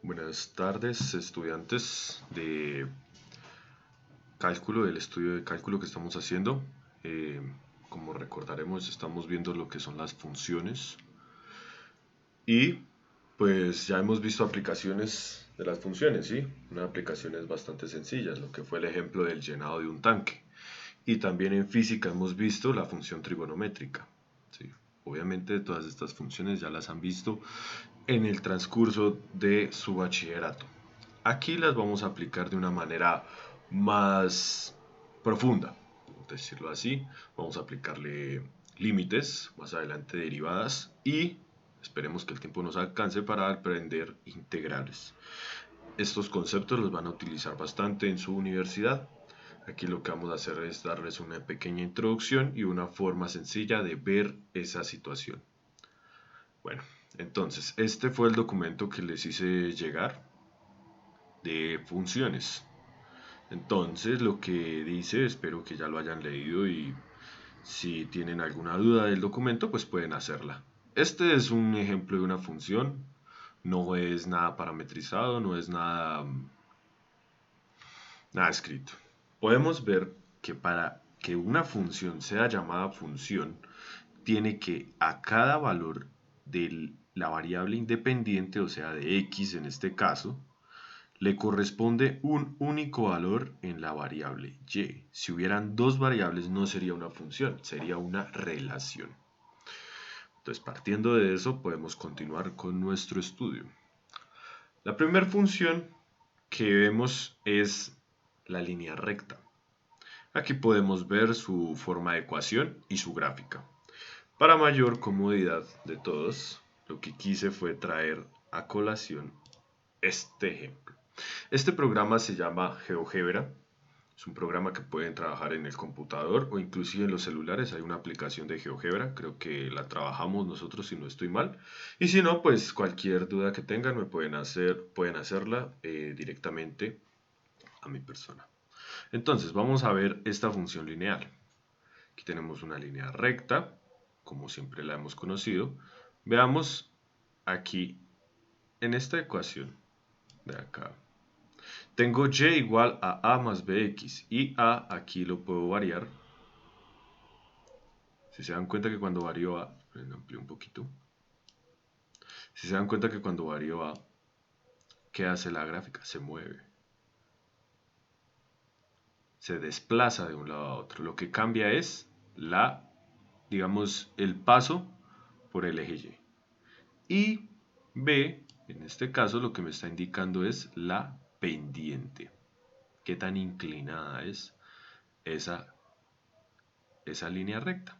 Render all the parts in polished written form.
Buenas tardes, estudiantes de cálculo, del estudio de cálculo que estamos haciendo. Eh, Como recordaremos, estamos viendo lo que son las funciones y pues ya hemos visto aplicaciones de las funciones, ¿sí? Unas aplicaciones bastante sencillas, lo que fue el ejemplo del llenado de un tanque. Y también en física hemos visto la función trigonométrica, ¿sí? Obviamente todas estas funciones ya las han visto en el transcurso de su bachillerato. Aquí las vamos a aplicar de una manera más profunda, por decirlo así. Vamos a aplicarle límites, más adelante derivadas y esperemos que el tiempo nos alcance para aprender integrales. Estos conceptos los van a utilizar bastante en su universidad. Aquí lo que vamos a hacer es darles una pequeña introducción y una forma sencilla de ver esa situación. Bueno, entonces, este fue el documento que les hice llegar de funciones. Entonces, lo que dice, espero que ya lo hayan leído y si tienen alguna duda del documento, pues pueden hacerla. Este es un ejemplo de una función, no es nada parametrizado, no es nada escrito. Podemos ver que para que una función sea llamada función, tiene que a cada valor de la variable independiente, o sea de x en este caso, le corresponde un único valor en la variable y. Si hubieran dos variables no sería una función, sería una relación. Entonces, partiendo de eso, podemos continuar con nuestro estudio. La primera función que vemos es la línea recta. Aquí podemos ver su forma de ecuación y su gráfica. Para mayor comodidad de todos, lo que quise fue traer a colación este ejemplo. Este programa se llama GeoGebra. Es un programa que pueden trabajar en el computador o inclusive en los celulares. Hay una aplicación de GeoGebra, creo que la trabajamos nosotros si no estoy mal. Y si no, pues cualquier duda que tengan pueden hacerla directamente a mi persona. Entonces, vamos a ver esta función lineal. Aquí tenemos una línea recta, como siempre la hemos conocido. Veamos aquí en esta ecuación de acá. Tengo y igual a más bx y a aquí lo puedo variar. Si se dan cuenta que cuando varío a, amplío un poquito. Si se dan cuenta que cuando varío a, ¿qué hace la gráfica? Se mueve. Se desplaza de un lado a otro. Lo que cambia es digamos, el paso por el eje Y. Y B, en este caso, lo que me está indicando es la pendiente. Qué tan inclinada es esa línea recta.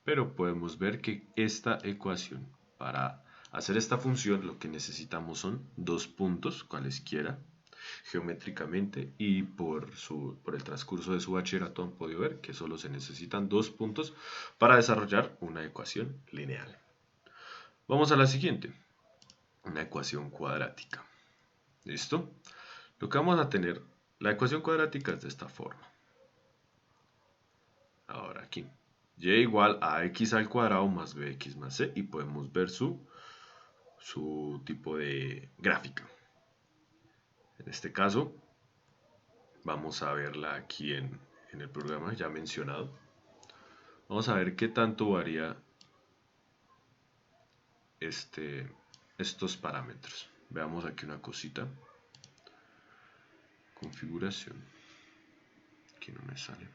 Pero podemos ver que esta ecuación, para hacer esta función, lo que necesitamos son dos puntos, cualesquiera, geométricamente, y por el transcurso de su bachillerato han podido ver que solo se necesitan dos puntos para desarrollar una ecuación lineal. Vamos a la siguiente, una ecuación cuadrática. ¿Listo? Lo que vamos a tener, la ecuación cuadrática es de esta forma. Ahora aquí, y igual a x al cuadrado más bx más c, y podemos ver su tipo de gráfica. En este caso, vamos a verla aquí en el programa ya mencionado. Vamos a ver qué tanto varía estos parámetros. Veamos aquí una cosita. Configuración. Aquí no me sale.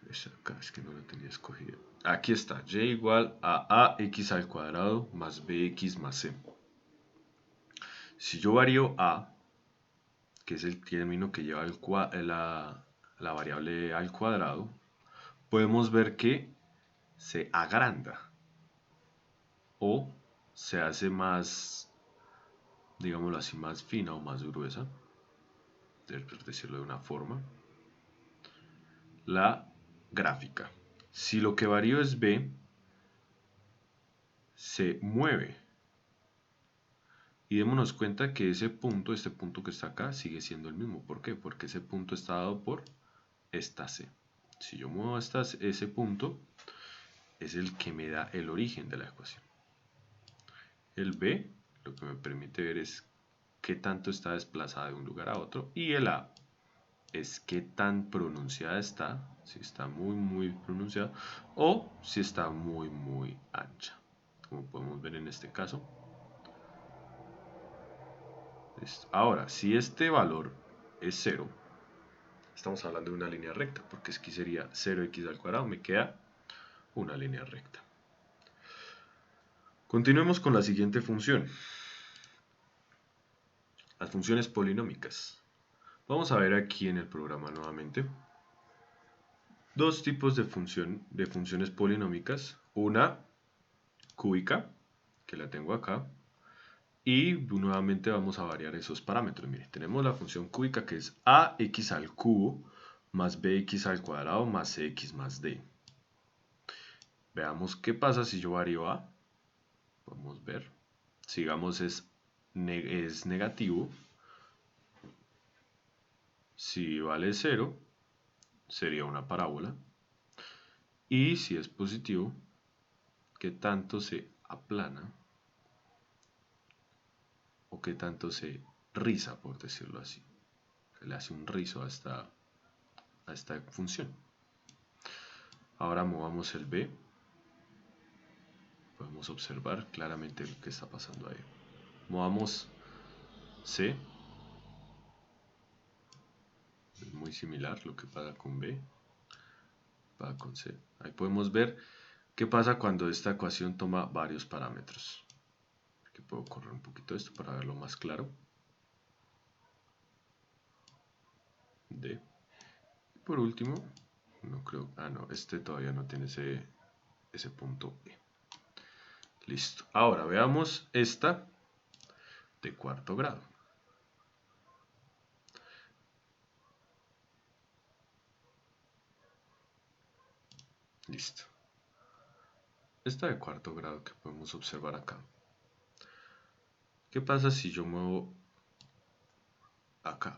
Es acá, es que no lo tenía escogido. Aquí está, y igual a ax al cuadrado más bx más c. Si yo varío a, que es el término que lleva la variable al cuadrado, podemos ver que se agranda o se hace más, digámoslo así, más fina o más gruesa, por decirlo de una forma, la gráfica. Si lo que varío es b, se mueve. Y démonos cuenta que este punto que está acá, sigue siendo el mismo. ¿Por qué? Porque ese punto está dado por esta C. Si yo muevo ese punto, es el que me da el origen de la ecuación. El B lo que me permite ver es qué tanto está desplazada de un lugar a otro, y el A es qué tan pronunciada está, si está muy pronunciada o si está muy ancha, como podemos ver en este caso. Ahora, si este valor es 0, estamos hablando de una línea recta, porque aquí sería 0x al cuadrado, me queda una línea recta. Continuemos con la siguiente función, las funciones polinómicas. Vamos a ver aquí en el programa nuevamente dos tipos de funciones polinómicas, una cúbica, que la tengo acá, y nuevamente vamos a variar esos parámetros. Mire, tenemos la función cúbica que es ax al cubo más bx al cuadrado más cx más d. Veamos qué pasa si yo varío a. Vamos a ver. Sigamos, es negativo. Si vale 0, sería una parábola. Y si es positivo, ¿qué tanto se aplana? O qué tanto se riza, por decirlo así. Se le hace un rizo a esta función. Ahora movamos el b. Podemos observar claramente lo que está pasando ahí. Movamos c. Es muy similar lo que pasa con b. Pasa con c. Ahí podemos ver qué pasa cuando esta ecuación toma varios parámetros. Aquí puedo correr un poquito esto para verlo más claro. D. Y por último, no creo, no, este todavía no tiene ese punto E. Listo. Ahora veamos esta de cuarto grado. Listo. Esta de cuarto grado que podemos observar acá. ¿Qué pasa si yo muevo acá?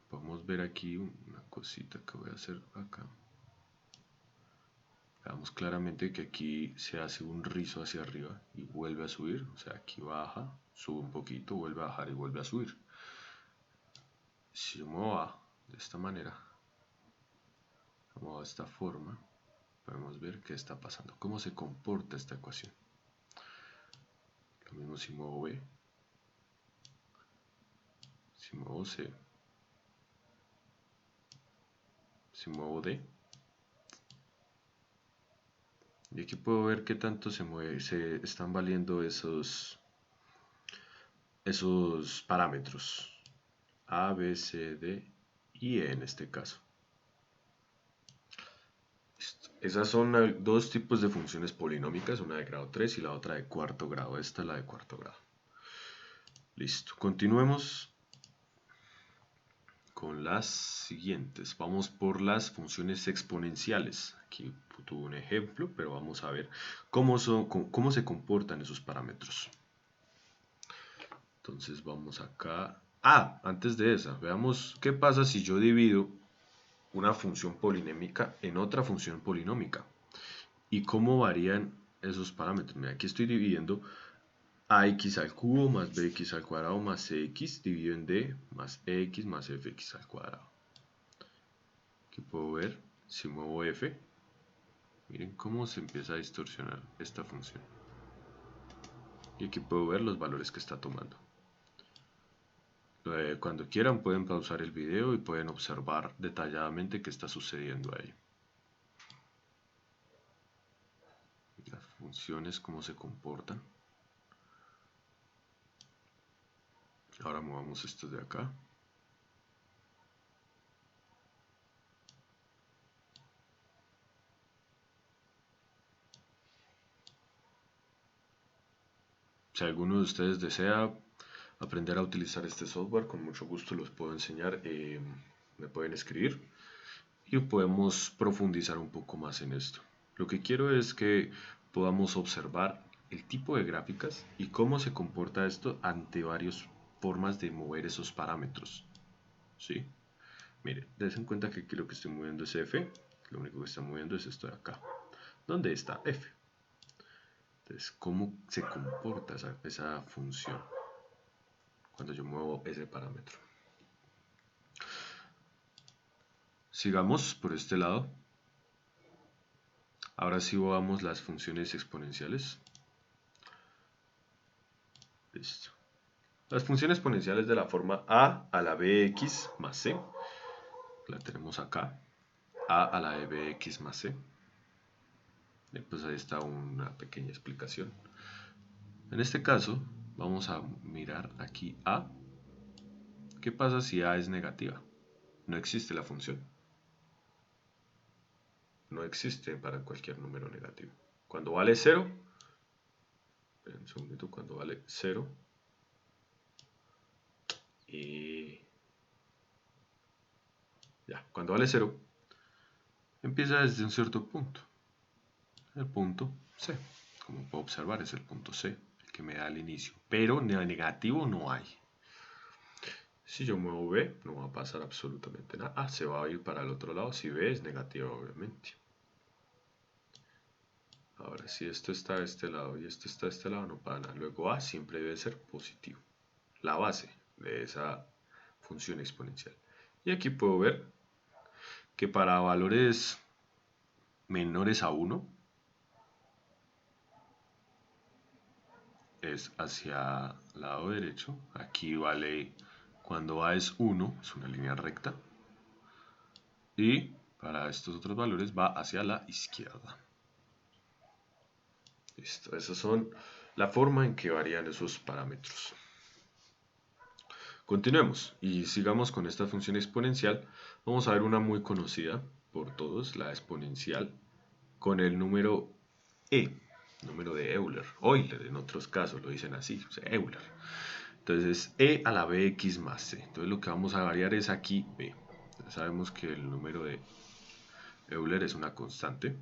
Podemos ver aquí una cosita que voy a hacer acá. Veamos claramente que aquí se hace un rizo hacia arriba y vuelve a subir. O sea, aquí baja, sube un poquito, vuelve a bajar y vuelve a subir. Si yo muevo A de esta manera, muevo de esta forma, podemos ver qué está pasando, cómo se comporta esta ecuación. Lo mismo si muevo B, si muevo C, si muevo D. Y aquí puedo ver qué tanto se están valiendo esos parámetros. A, B, C, D y E en este caso. Esas son dos tipos de funciones polinómicas, una de grado 3 y la otra de cuarto grado. Esta es la de cuarto grado. Listo, continuemos con las siguientes. Vamos por las funciones exponenciales. Aquí tuve un ejemplo, pero vamos a ver cómo se comportan esos parámetros. Entonces vamos acá. Antes de esa, veamos qué pasa si yo divido una función polinómica en otra función polinómica. Y cómo varían esos parámetros. Mira, aquí estoy dividiendo ax al cubo más bx al cuadrado más cx dividido en d más ex más fx al cuadrado. Aquí puedo ver, si muevo f, miren cómo se empieza a distorsionar esta función. Y aquí puedo ver los valores que está tomando. Cuando quieran pueden pausar el video y pueden observar detalladamente qué está sucediendo ahí. Las funciones, cómo se comportan. Ahora movamos esto de acá. Si alguno de ustedes desea aprender a utilizar este software, con mucho gusto los puedo enseñar. Me pueden escribir y podemos profundizar un poco más en esto. Lo que quiero es que podamos observar el tipo de gráficas y cómo se comporta esto ante varias formas de mover esos parámetros. ¿Sí? Miren, dense en cuenta que aquí lo que estoy moviendo es f, lo único que está moviendo es esto de acá. ¿Dónde está f? Entonces, ¿cómo se comporta esa función? cuando yo muevo ese parámetro. Sigamos por este lado. Ahora sí veamos las funciones exponenciales. Listo. Las funciones exponenciales de la forma a la bx más c. La tenemos acá. A la de bx más c. Y pues ahí está una pequeña explicación. En este caso, vamos a mirar aquí a. ¿Qué pasa si a es negativa? No existe la función. No existe para cualquier número negativo. Cuando vale 0, un segundito, cuando vale 0, y ya, cuando vale 0, empieza desde un cierto punto. El punto C, como puedo observar, es el punto C, el que me da el inicio. Pero negativo no hay. Si yo muevo B, no va a pasar absolutamente nada. Ah, se va a ir para el otro lado si B es negativa, obviamente. Ahora, si esto está de este lado y esto está de este lado, no pasa nada. Luego A siempre debe ser positivo. La base de esa función exponencial. Y aquí puedo ver que para valores menores a 1 es hacia el lado derecho. Aquí vale, cuando A es 1, es una línea recta. Y para estos otros valores va hacia la izquierda. Listo, esas son la forma en que varían esos parámetros. Continuemos y sigamos con esta función exponencial. Vamos a ver una muy conocida por todos, la exponencial, con el número e, número de Euler. Euler en otros casos lo dicen así, o sea, Euler. Entonces e a la bx más c. Entonces lo que vamos a variar es aquí b. Entonces, sabemos que el número de Euler es una constante.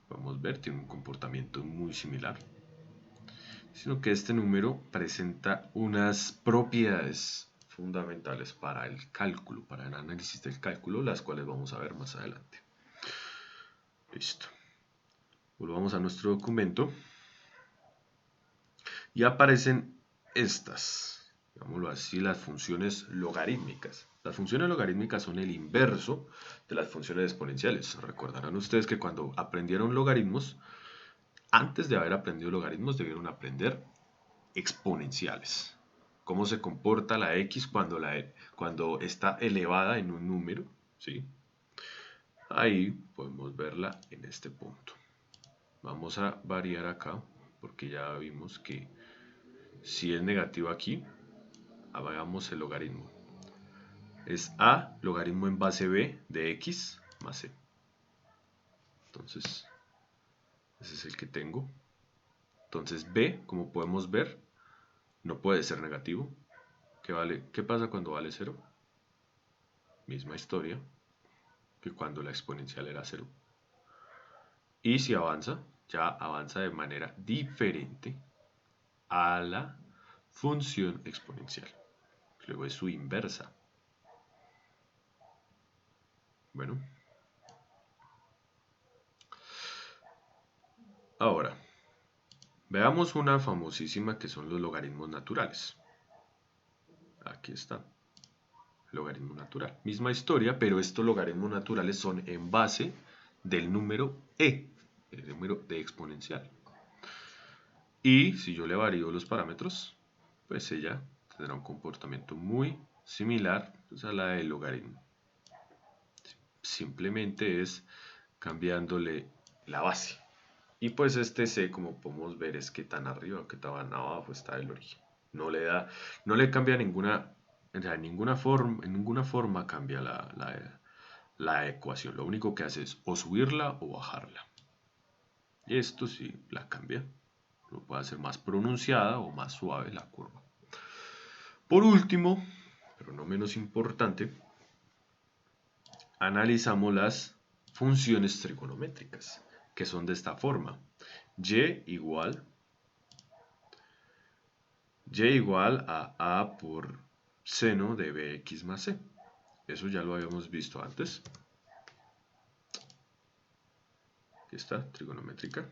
Podemos ver, tiene un comportamiento muy similar. Sino que este número presenta unas propiedades fundamentales para el cálculo, para el análisis del cálculo, las cuales vamos a ver más adelante. Listo. Volvamos a nuestro documento. Y aparecen estas, digámoslo así, las funciones logarítmicas. Las funciones logarítmicas son el inverso de las funciones exponenciales. Recordarán ustedes que cuando aprendieron logaritmos, antes de haber aprendido logaritmos, debieron aprender exponenciales. Cómo se comporta la x cuando está elevada en un número, ¿sí? Ahí podemos verla en este punto. Vamos a variar acá, porque ya vimos que si es negativo aquí, hagamos el logaritmo. Es a logaritmo en base b de x más c. Entonces, ese es el que tengo. Entonces b, como podemos ver, no puede ser negativo. ¿Qué pasa cuando vale 0? Misma historia que cuando la exponencial era 0. Y si avanza, ya avanza de manera diferente a la función exponencial. Luego es su inversa. Bueno. Ahora, veamos una famosísima que son los logaritmos naturales. Aquí está. Logaritmo natural. Misma historia, pero estos logaritmos naturales son en base del número e, el número de exponencial. Y si yo le varío los parámetros, pues ella tendrá un comportamiento muy similar a la del logaritmo. Simplemente es cambiándole la base. Y pues este c, como podemos ver, es que tan arriba o que tan abajo está el origen. No le cambia ninguna, o sea, en ninguna forma cambia la ecuación. Lo único que hace es o subirla o bajarla. Y esto sí la cambia. Lo puede hacer más pronunciada o más suave la curva. Por último, pero no menos importante, analizamos las funciones trigonométricas, que son de esta forma. Y igual a a por seno de bx más c. Eso ya lo habíamos visto antes. Aquí está, trigonométrica.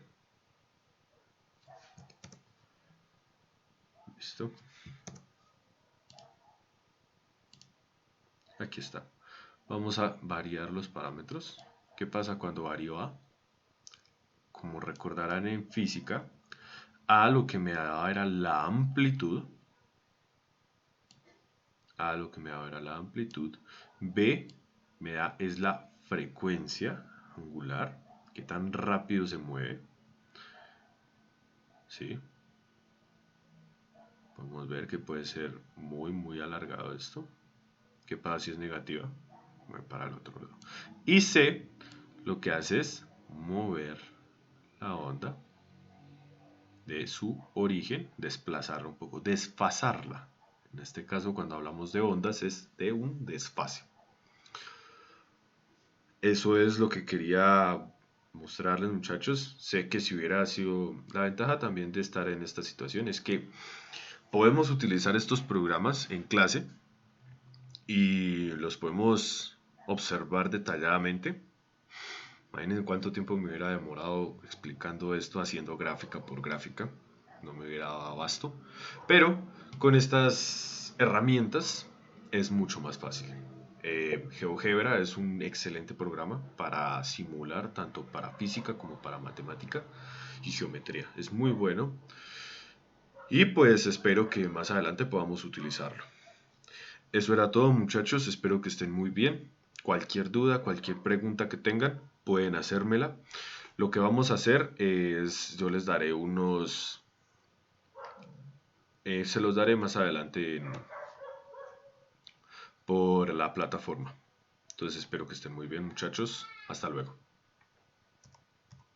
Listo. Aquí está. Vamos a variar los parámetros. ¿Qué pasa cuando varío A? Como recordarán en física, A lo que me daba era la amplitud. A lo que me daba era la amplitud. B me da es la frecuencia angular. Qué tan rápido se mueve. ¿Sí? Podemos ver que puede ser muy alargado esto. ¿Qué pasa si es negativa? Voy para el otro lado. Y C lo que hace es mover la onda de su origen, desplazarla un poco, desfasarla. En este caso, cuando hablamos de ondas, es de un desfase. Eso es lo que quería mostrarles, muchachos. Sé que si hubiera sido la ventaja también de estar en esta situación es que podemos utilizar estos programas en clase y los podemos observar detalladamente. Imaginen cuánto tiempo me hubiera demorado explicando esto, haciendo gráfica por gráfica. No me hubiera dado abasto. Pero con estas herramientas es mucho más fácil. GeoGebra es un excelente programa para simular tanto para física como para matemática y geometría. Es muy bueno y pues espero que más adelante podamos utilizarlo. Eso era todo, muchachos, espero que estén muy bien. Cualquier duda, cualquier pregunta que tengan, pueden hacérmela. Lo que vamos a hacer es, yo les daré se los daré más adelante por la plataforma. Entonces espero que estén muy bien, muchachos. Hasta luego.